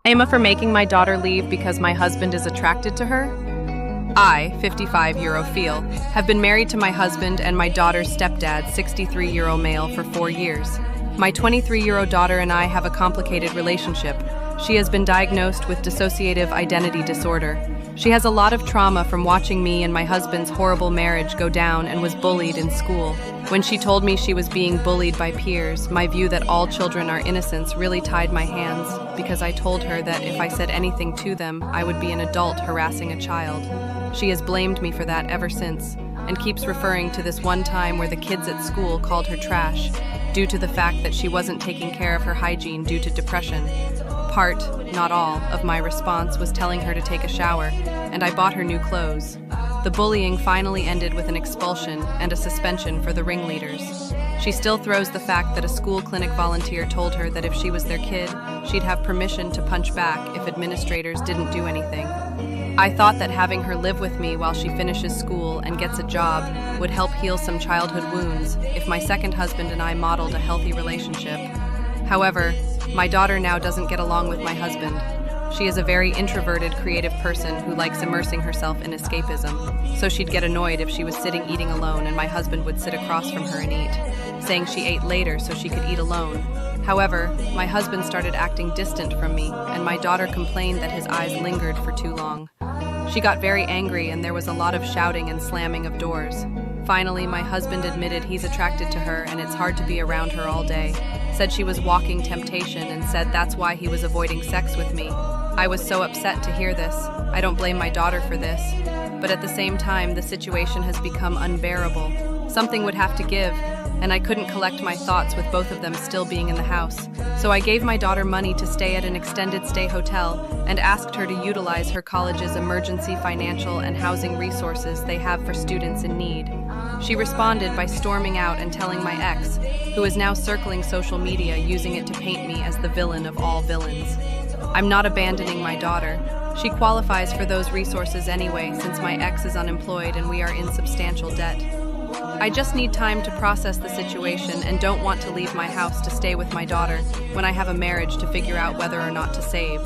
Emma for making my daughter leave because my husband is attracted to her? I, 55-year-old Phil, have been married to my husband and my daughter's stepdad, 63-year-old male, for 4 years. My 23-year-old daughter and I have a complicated relationship. She has been diagnosed with dissociative identity disorder. She has a lot of trauma from watching me and my husband's horrible marriage go down and was bullied in school. When she told me she was being bullied by peers, my view that all children are innocents really tied my hands, because I told her that if I said anything to them, I would be an adult harassing a child. She has blamed me for that ever since, and keeps referring to this one time where the kids at school called her trash, due to the fact that she wasn't taking care of her hygiene due to depression. Part, not all, of my response was telling her to take a shower, and I bought her new clothes. The bullying finally ended with an expulsion and a suspension for the ringleaders. She still throws the fact that a school clinic volunteer told her that if she was their kid, she'd have permission to punch back if administrators didn't do anything. I thought that having her live with me while she finishes school and gets a job would help heal some childhood wounds if my second husband and I modeled a healthy relationship. However, my daughter now doesn't get along with my husband. She is a very introverted, creative person who likes immersing herself in escapism, so she'd get annoyed if she was sitting eating alone and my husband would sit across from her and eat, saying she ate later so she could eat alone. However, my husband started acting distant from me, and my daughter complained that his eyes lingered for too long. She got very angry and there was a lot of shouting and slamming of doors. Finally, my husband admitted he's attracted to her and it's hard to be around her all day. Said she was walking temptation and said that's why he was avoiding sex with me. I was so upset to hear this. I don't blame my daughter for this. But at the same time, the situation has become unbearable. Something would have to give, and I couldn't collect my thoughts with both of them still being in the house. So I gave my daughter money to stay at an extended stay hotel and asked her to utilize her college's emergency financial and housing resources they have for students in need. She responded by storming out and telling my ex, who is now circling social media using it to paint me as the villain of all villains. I'm not abandoning my daughter. She qualifies for those resources anyway since my ex is unemployed and we are in substantial debt. I just need time to process the situation and don't want to leave my house to stay with my daughter when I have a marriage to figure out whether or not to save.